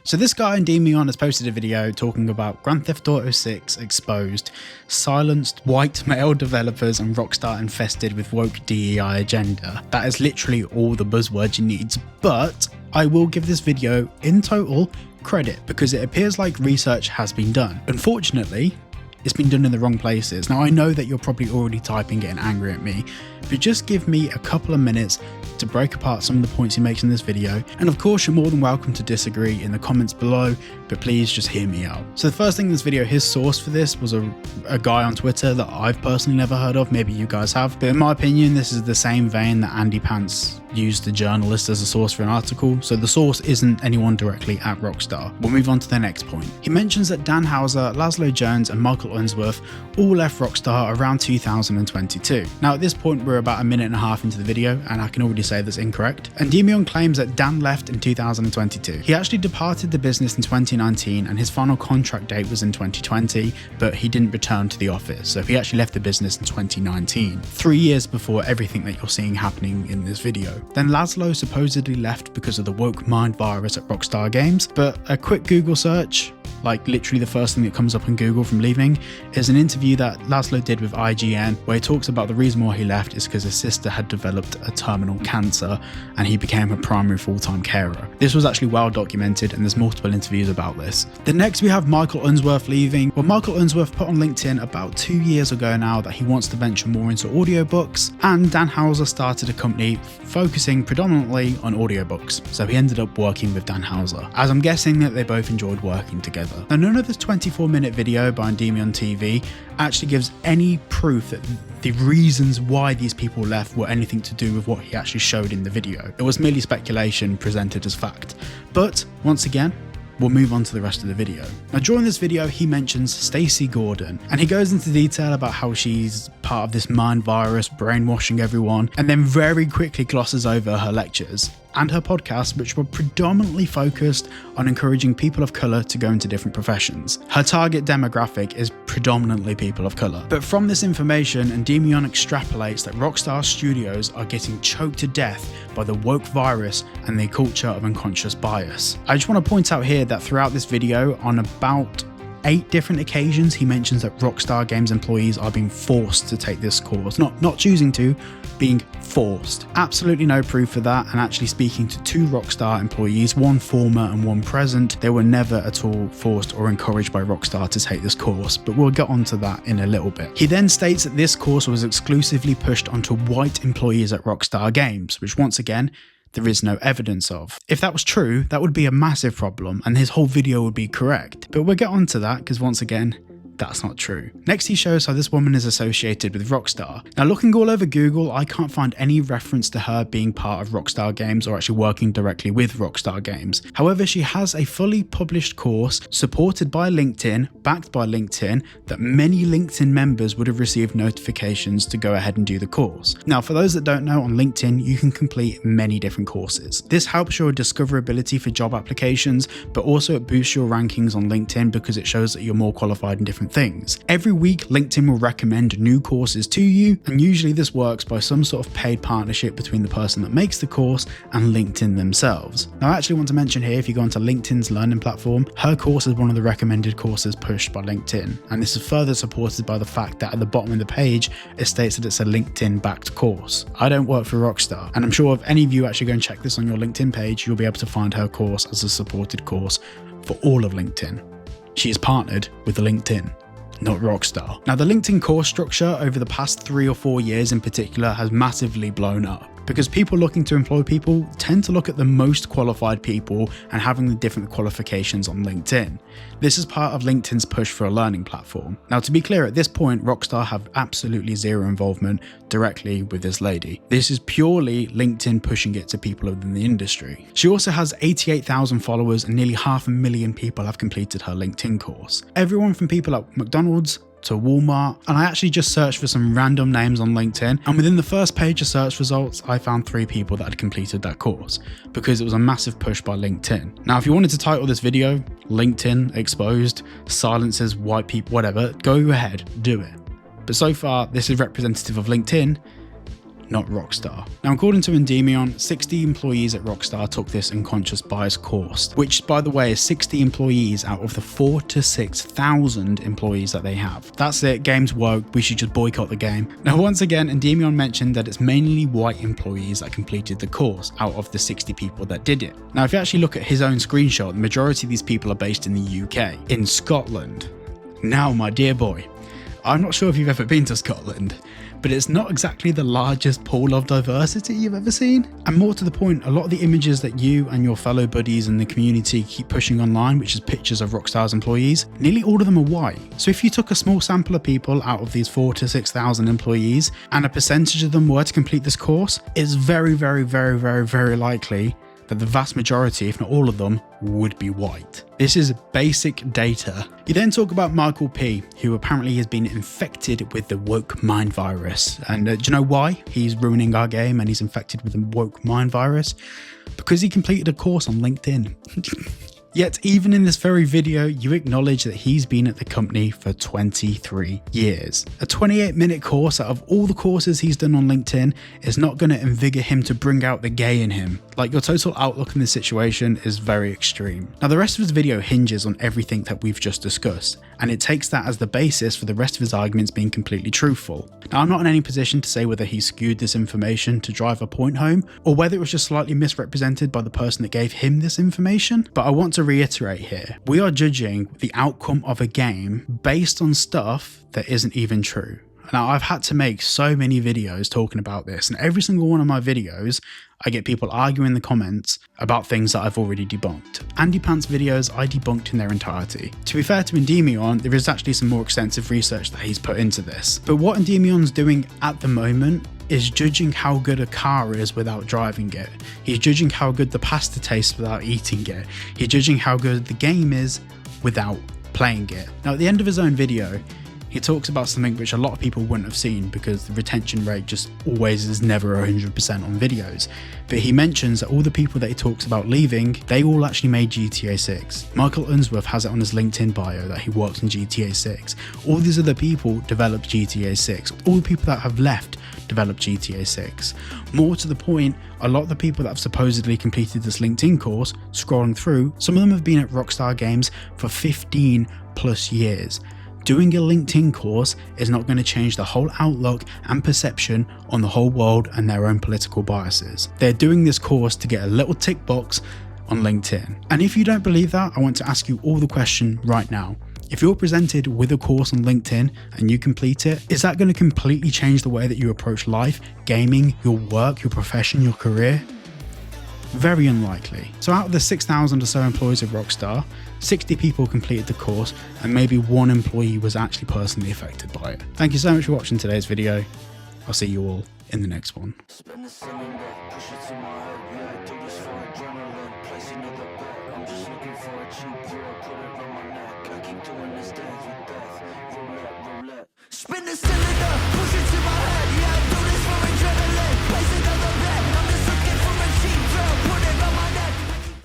So this guy Endymion has posted a video talking about Grand Theft Auto 6 exposed, silenced white male developers and Rockstar infested with woke DEI agenda. That is literally all the buzzwords you need, but I will give this video in total credit because it appears like research has been done. Unfortunately, it's been done in the wrong places. Now I know that you're probably already typing getting angry at me, but just give me a couple of minutes to break apart some of the points he makes in this video, and of course you're more than welcome to disagree in the comments below, but please just hear me out. So the first thing in this video, his source for this was a guy on Twitter that I've personally never heard of, maybe you guys have, but in my opinion this is the same vein that Andy Pants used the journalist as a source for an article, so the source isn't anyone directly at Rockstar. We'll move on to the next point. He mentions that Dan Houser, Laszlo Jones and Michael Unsworth all left Rockstar around 2022. Now at this point we're about a minute and a half into the video and I can already say that's incorrect. Endymion claims that Dan left in 2022. He actually departed the business in 2019 and his final contract date was in 2020, but he didn't return to the office, so he actually left the business in 2019, 3 years before everything that you're seeing happening in this video. Then Laszlo supposedly left because of the woke mind virus at Rockstar Games, but a quick Google search, like literally the first thing that comes up in Google from leaving, is an interview that Laszlo did with IGN where he talks about the reason why he left is because his sister had developed a terminal cancer and he became her primary full-time carer. This was actually well documented and there's multiple interviews about this. Then next we have Michael Unsworth leaving. Well, Michael Unsworth put on LinkedIn about 2 years ago now that he wants to venture more into audiobooks, and Dan Houser started a company focusing predominantly on audiobooks, so he ended up working with Dan Houser, as I'm guessing that they both enjoyed working together. Now none of this 24-minute video by Endymion TV actually gives any proof that the reasons why these people left were anything to do with what he actually showed in the video. It was merely speculation presented as fact. But once again, we'll move on to the rest of the video. Now during this video he mentions Stacey Gordon and he goes into detail about how she's part of this mind virus brainwashing everyone, and then very quickly glosses over her lectures and her podcast, which were predominantly focused on encouraging people of colour to go into different professions. Her target demographic is predominantly people of colour. But from this information, Endymion extrapolates that Rockstar Studios are getting choked to death by the woke virus and the culture of unconscious bias. I just want to point out here that throughout this video, on about 8 different occasions, he mentions that Rockstar Games employees are being forced to take this course. Not choosing to, being forced. Absolutely no proof for that, and actually speaking to 2 Rockstar employees, one former and one present, they were never at all forced or encouraged by Rockstar to take this course, but we'll get onto that in a little bit. He then states that this course was exclusively pushed onto white employees at Rockstar Games, which once again, there is no evidence of. If that was true, that would be a massive problem and his whole video would be correct. But we'll get onto that because once again, that's not true. Next he shows how this woman is associated with Rockstar. Now looking all over Google, I can't find any reference to her being part of Rockstar Games or actually working directly with Rockstar Games. However, she has a fully published course supported by LinkedIn, backed by LinkedIn, that many LinkedIn members would have received notifications to go ahead and do the course. Now for those that don't know, on LinkedIn you can complete many different courses. This helps your discoverability for job applications, but also it boosts your rankings on LinkedIn because it shows that you're more qualified in different things. Every week LinkedIn will recommend new courses to you, and usually this works by some sort of paid partnership between the person that makes the course and LinkedIn themselves. Now I actually want to mention here, if you go onto LinkedIn's learning platform, her course is one of the recommended courses pushed by LinkedIn, and this is further supported by the fact that at the bottom of the page it states that it's a LinkedIn backed course. I don't work for Rockstar, and I'm sure if any of you actually go and check this on your LinkedIn page, you'll be able to find her course as a supported course for all of LinkedIn. She is partnered with LinkedIn, not Rockstar. Now the LinkedIn course structure over the past 3 or 4 years in particular has massively blown up, because people looking to employ people tend to look at the most qualified people and having the different qualifications on LinkedIn. This is part of LinkedIn's push for a learning platform. Now to be clear, at this point Rockstar have absolutely zero involvement directly with this lady. This is purely LinkedIn pushing it to people within the industry. She also has 88,000 followers and nearly 500,000 people have completed her LinkedIn course. Everyone from people at McDonald's to Walmart, and I actually just searched for some random names on LinkedIn, and within the first page of search results I found 3 people that had completed that course, because it was a massive push by LinkedIn. Now if you wanted to title this video LinkedIn exposed silences white people, whatever, go ahead, do it. But so far this is representative of LinkedIn not Rockstar. Now, according to Endymion, 60 employees at Rockstar took this unconscious bias course, which, by the way, is 60 employees out of the 4,000 to 6,000 employees that they have. That's it, game's woke, we should just boycott the game. Now, once again, Endymion mentioned that it's mainly white employees that completed the course out of the 60 people that did it. Now, if you actually look at his own screenshot, the majority of these people are based in the UK, in Scotland. Now, my dear boy, I'm not sure if you've ever been to Scotland, but it's not exactly the largest pool of diversity you've ever seen. And more to the point, a lot of the images that you and your fellow buddies in the community keep pushing online, which is pictures of Rockstar's employees, nearly all of them are white. So if you took a small sample of people out of these 4,000 to 6,000 employees and a percentage of them were to complete this course, it's very, very, very, very, very likely that the vast majority, if not all of them, would be white. This is basic data. You then talk about Michael P, who apparently has been infected with the woke mind virus. And do you know why he's ruining our game and he's infected with the woke mind virus? Because he completed a course on LinkedIn. Yet even in this very video, you acknowledge that he's been at the company for 23 years. A 28-minute course out of all the courses he's done on LinkedIn is not going to invigorate him to bring out the gay in him. Like, your total outlook in this situation is very extreme. Now, the rest of his video hinges on everything that we've just discussed, and it takes that as the basis for the rest of his arguments being completely truthful. Now, I'm not in any position to say whether he skewed this information to drive a point home, or whether it was just slightly misrepresented by the person that gave him this information, but I want to reiterate here, we are judging the outcome of a game based on stuff that isn't even true. Now, I've had to make so many videos talking about this, and every single one of my videos, I get people arguing in the comments about things that I've already debunked. Andy Pants videos I debunked in their entirety. To be fair to Endymion, there is actually some more extensive research that he's put into this. But what Endymion's doing at the moment is judging how good a car is without driving it. He's judging how good the pasta tastes without eating it. He's judging how good the game is without playing it. Now, at the end of his own video, he talks about something which a lot of people wouldn't have seen because the retention rate just always is never 100% on videos. But he mentions that all the people that he talks about leaving, they all actually made GTA 6. Michael Unsworth has it on his LinkedIn bio that he works in GTA 6. All these other people developed GTA 6. All the people that have left developed GTA 6. More to the point, a lot of the people that have supposedly completed this LinkedIn course, scrolling through, some of them have been at Rockstar Games for 15 plus years. Doing a LinkedIn course is not going to change the whole outlook and perception on the whole world and their own political biases. They're doing this course to get a little tick box on LinkedIn. And if you don't believe that, I want to ask you all the question right now. If you're presented with a course on LinkedIn and you complete it, is that going to completely change the way that you approach life, gaming, your work, your profession, your career? Very unlikely. So out of the 6,000 or so employees of Rockstar, 60 people completed the course and maybe one employee was actually personally affected by it. Thank you so much for watching today's video. I'll see you all in the next one. I'm just looking for a cheap girl, put it on my neck. I keep doing this dance with death. Roll up.